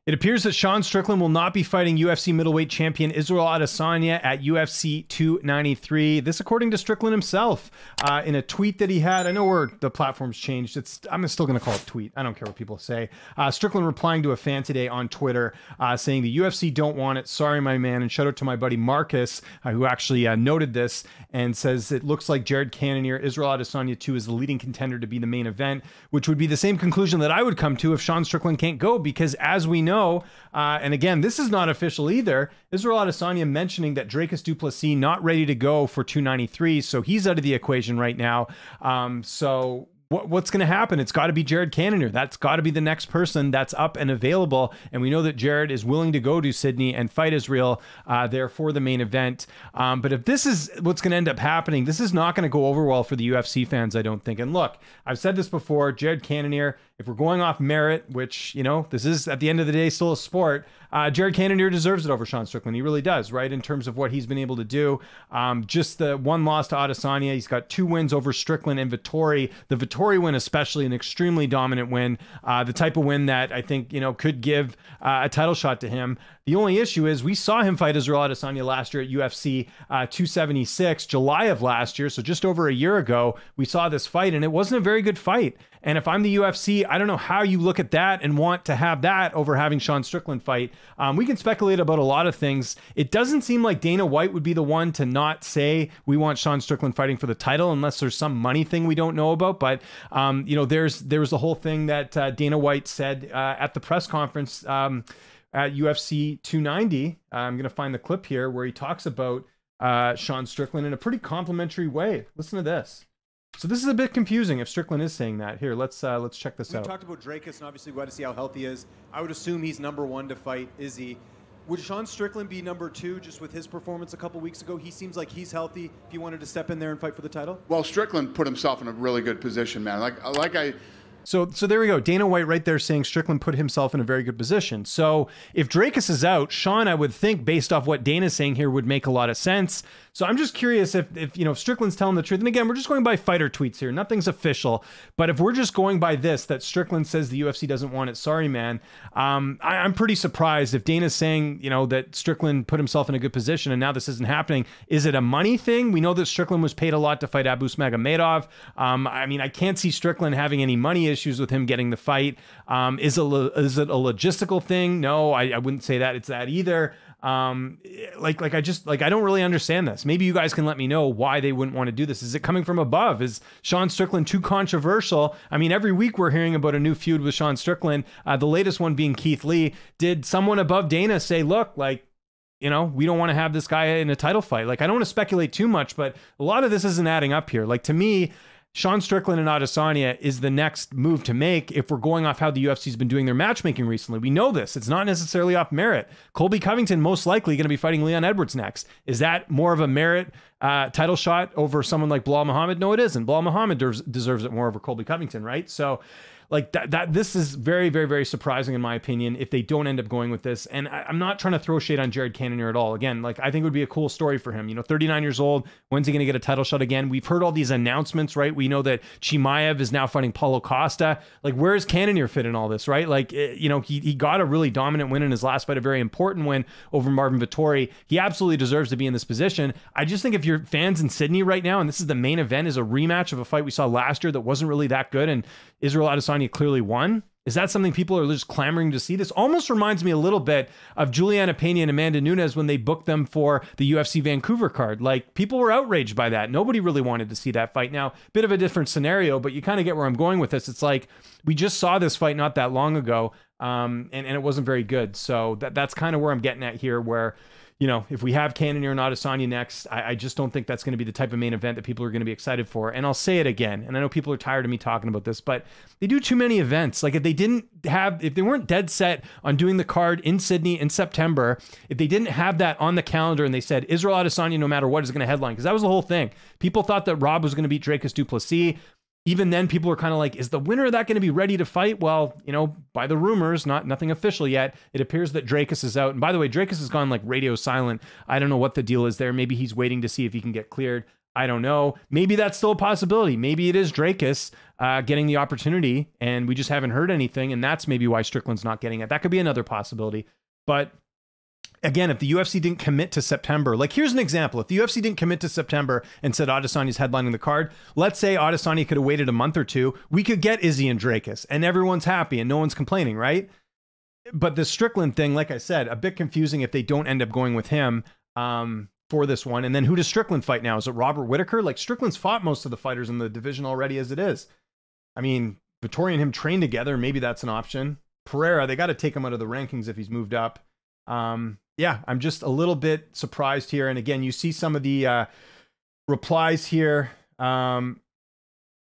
It appears that Sean Strickland will not be fighting UFC middleweight champion Israel Adesanya at UFC 293. This according to Strickland himself in a tweet that he had. I know where the platform's changed. I'm still going to call it tweet. I don't care what people say. Strickland replying to a fan today on Twitter saying the UFC don't want it. Sorry, my man. And shout out to my buddy Marcus who actually noted this and says it looks like Jared Cannonier, Israel Adesanya 2 is the leading contender to be the main event, which would be the same conclusion that I would come to if Sean Strickland can't go, because as we know, and again, this is not official either, Israel Adesanya mentioning that Dricus Du Plessis not ready to go for 293, so he's out of the equation right now. So what's going to happen? It's got to be Jared Cannonier. That's got to be the next person that's up and available. And we know that Jared is willing to go to Sydney and fight Israel there for the main event. But if this is what's going to end up happening, this is not going to go over well for the UFC fans, I don't think. And look, I've said this before, Jared Cannonier, if we're going off merit, which, you know, this is at the end of the day still a sport, Jared Cannonier deserves it over Sean Strickland. He really does, right? In terms of what he's been able to do. Just the one loss to Adesanya. He's got 2 wins over Strickland and Vettori. The Vettori win, especially, an extremely dominant win. The type of win that I think, you know, could give a title shot to him. The only issue is we saw him fight Israel Adesanya last year at UFC 276, July of last year. So just over a year ago, we saw this fight and it wasn't a very good fight. And if I'm the UFC, I don't know how you look at that and want to have that over having Sean Strickland fight. We can speculate about a lot of things. It doesn't seem like Dana White would be the one to not say we want Sean Strickland fighting for the title unless there's some money thing we don't know about. But, you know, there was the whole thing that Dana White said at the press conference at UFC 290. I'm going to find the clip here where he talks about Sean Strickland in a pretty complimentary way. Listen to this. So this is a bit confusing if Strickland is saying that. Here, let's check this out. We talked about Dricus, and obviously we got to see how healthy he is. I would assume he's number 1 to fight Izzy. Would Sean Strickland be number 2 just with his performance a couple weeks ago? He seems like he's healthy if he wanted to step in there and fight for the title. Well, Strickland put himself in a really good position, man. So there we go. Dana White right there saying Strickland put himself in a very good position. So if Dricus is out, Sean, I would think, based off what Dana's saying here, would make a lot of sense. So I'm just curious if you know, if Strickland's telling the truth. And again, we're just going by fighter tweets here. Nothing's official. But if we're just going by this, that Strickland says the UFC doesn't want it, sorry, man. I'm pretty surprised if Dana's saying, you know, that Strickland put himself in a good position and now this isn't happening. Is it a money thing? We know that Strickland was paid a lot to fight Abus Magomedov. I mean, I can't see Strickland having any money issues with him getting the fight. Is it a logistical thing? No, I wouldn't say that it's that either. I don't really understand this. Maybe you guys can let me know why they wouldn't want to do this. Is it coming from above? Is Sean Strickland too controversial? I mean, every week we're hearing about a new feud with Sean Strickland. The latest one being Keith Lee. Did someone above Dana say, look, like, you know, we don't want to have this guy in a title fight? Like, I don't want to speculate too much, but a lot of this isn't adding up here. Like, to me, Sean Strickland and Adesanya is the next move to make if we're going off how the UFC's been doing their matchmaking recently. We know this. It's not necessarily off merit. Colby Covington most likely going to be fighting Leon Edwards next. Is that more of a merit title shot over someone like Bilal Muhammad? No, it isn't. Bilal Muhammad deserves it more over Colby Covington, right? So like this is very, very, very surprising in my opinion if they don't end up going with this. And I'm not trying to throw shade on Jared Cannonier at all. Again, like, I think it would be a cool story for him. You know, 39 years old. When's he going to get a title shot again? We've heard all these announcements, right? We know that Chimaev is now fighting Paulo Costa. Like, where is Cannonier fit in all this, right? Like, you know, he got a really dominant win in his last fight, a very important win over Marvin Vettori. He absolutely deserves to be in this position. I just think if you're fans in Sydney right now, and this is the main event, is a rematch of a fight we saw last year that wasn't really that good, and Israel Adesanya clearly won. Is that something people are just clamoring to see? This almost reminds me a little bit of Juliana Pena and Amanda Nunes when they booked them for the UFC Vancouver card. Like, people were outraged by that. Nobody really wanted to see that fight. Now, bit of a different scenario, but you kind of get where I'm going with this. It's like, we just saw this fight not that long ago, and it wasn't very good. So that's kind of where I'm getting at here, where, you know, if we have Cannonier and Adesanya next, I just don't think that's going to be the type of main event that people are going to be excited for. And I'll say it again, and I know people are tired of me talking about this, but they do too many events. Like, if they weren't dead set on doing the card in Sydney in September, if they didn't have that on the calendar and they said Israel Adesanya, no matter what, is going to headline, because that was the whole thing. People thought that Rob was going to beat Dricus Du Plessis. Even then, people were kind of like, is the winner of that going to be ready to fight? Well, you know, by the rumors, nothing official yet, it appears that Dricus is out. And by the way, Dricus has gone like radio silent. I don't know what the deal is there. Maybe he's waiting to see if he can get cleared. I don't know. Maybe that's still a possibility. Maybe it is Dracus getting the opportunity and we just haven't heard anything. And that's maybe why Strickland's not getting it. That could be another possibility. But again, if the UFC didn't commit to September, like here's an example. If the UFC didn't commit to September and said Adesanya's headlining the card, let's say Adesanya could have waited a month or two, we could get Izzy and Dracus and everyone's happy and no one's complaining, right? But the Strickland thing, like I said, a bit confusing if they don't end up going with him for this one. And then who does Strickland fight now? Is it Robert Whittaker? Like Strickland's fought most of the fighters in the division already as it is. I mean, Vettori and him train together. Maybe that's an option. Pereira, they got to take him out of the rankings if he's moved up. Yeah, I'm just a little bit surprised here. And again, you see some of the replies here. You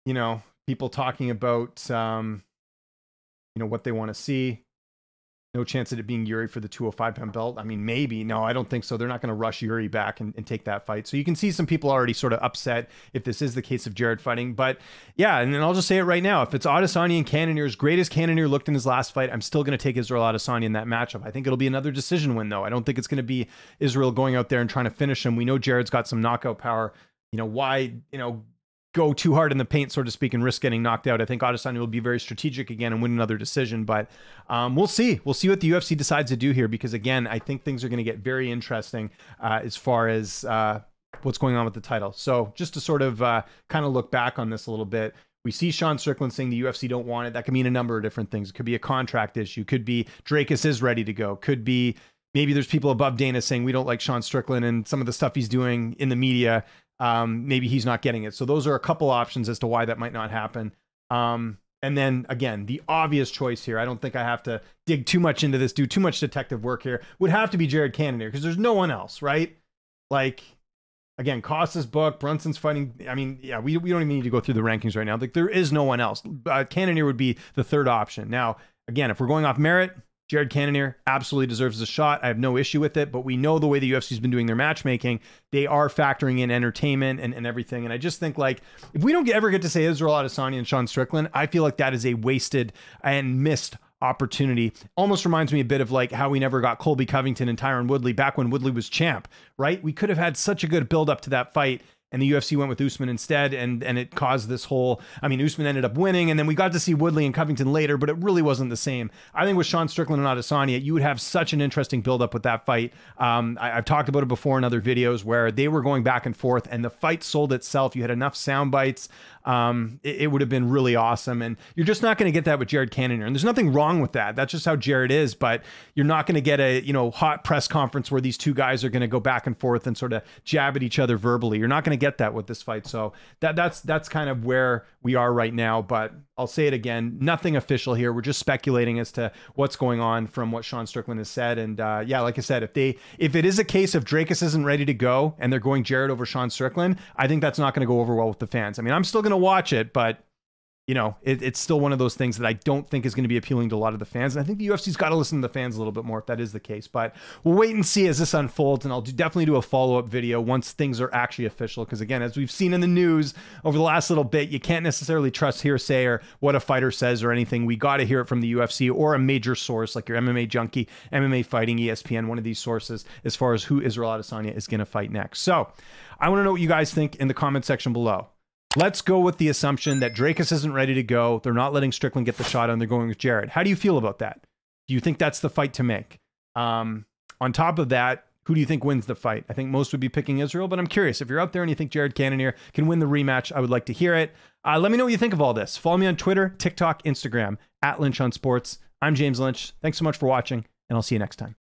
know, people talking about, you know, what they want to see. No chance of it being Yuri for the 205-pound belt. I mean, maybe. No, I don't think so. They're not going to rush Yuri back and take that fight. So you can see some people already sort of upset if this is the case of Jared fighting. But yeah, and then I'll just say it right now. If it's Adesanya and Cannonier, as great as Cannonier looked in his last fight, I'm still going to take Israel Adesanya in that matchup. I think it'll be another decision win, though. I don't think it's going to be Israel going out there and trying to finish him. We know Jared's got some knockout power. You know, why, you know, go too hard in the paint, so to speak, and risk getting knocked out. I think Adesanya will be very strategic again and win another decision, but we'll see. We'll see what the UFC decides to do here, because again, I think things are going to get very interesting as far as what's going on with the title. So just to sort of kind of look back on this a little bit, we see Sean Strickland saying the UFC don't want it. That could mean a number of different things. It could be a contract issue. Could be Dracus is ready to go. Could be maybe there's people above Dana saying we don't like Sean Strickland and some of the stuff he's doing in the media. Maybe he's not getting it. So those are a couple options as to why that might not happen. And then again, the obvious choice here, I don't think I have to dig too much into this, do too much detective work here, would have to be Jared Cannonier, because there's no one else, right? Like, again, Costa's book, Brunson's fighting. I mean, yeah, we don't even need to go through the rankings right now. Like, there is no one else. Cannonier would be the third option. Now, again, if we're going off merit, Jared Cannonier absolutely deserves a shot. I have no issue with it, but we know the way the UFC's been doing their matchmaking, they are factoring in entertainment and everything. And I just think, like, if we don't ever get to say Israel Adesanya and Sean Strickland, I feel like that is a wasted and missed opportunity. Almost reminds me a bit of like how we never got Colby Covington and Tyron Woodley back when Woodley was champ, right? We could have had such a good build up to that fight, and the UFC went with Usman instead, and it caused this whole, I mean, Usman ended up winning, and then we got to see Woodley and Covington later, but it really wasn't the same. I think with Sean Strickland and Adesanya, you would have such an interesting build-up with that fight. I've talked about it before in other videos where they were going back and forth, and the fight sold itself. You had enough sound bites. It would have been really awesome, and you're just not going to get that with Jared Cannonier, and there's nothing wrong with that. That's just how Jared is, but you're not going to get a, you know, hot press conference where these two guys are going to go back and forth and sort of jab at each other verbally. You're not going to get that with this fight. So that's kind of where we are right now, but I'll say it again, nothing official here. We're just speculating as to what's going on from what Sean Strickland has said. And yeah, like I said, if it is a case of Dracus isn't ready to go and they're going Jared over Sean Strickland, I think that's not going to go over well with the fans. I mean, I'm still going to watch it, but you know, it's still one of those things that I don't think is going to be appealing to a lot of the fans. And I think the UFC's got to listen to the fans a little bit more if that is the case. But we'll wait and see as this unfolds, and I'll definitely do a follow-up video once things are actually official. Because again, as we've seen in the news over the last little bit, you can't necessarily trust hearsay or what a fighter says or anything. We got to hear it from the UFC or a major source like your MMA Junkie, MMA Fighting, ESPN, one of these sources, as far as who Israel Adesanya is going to fight next. So I want to know what you guys think in the comment section below. Let's go with the assumption that Dracus isn't ready to go. They're not letting Strickland get the shot and they're going with Jared. How do you feel about that? Do you think that's the fight to make? On top of that, who do you think wins the fight? I think most would be picking Israel, but I'm curious. If you're out there and you think Jared Cannonier can win the rematch, I would like to hear it. Let me know what you think of all this. Follow me on Twitter, TikTok, Instagram, @LynchOnSports. I'm James Lynch. Thanks so much for watching, and I'll see you next time.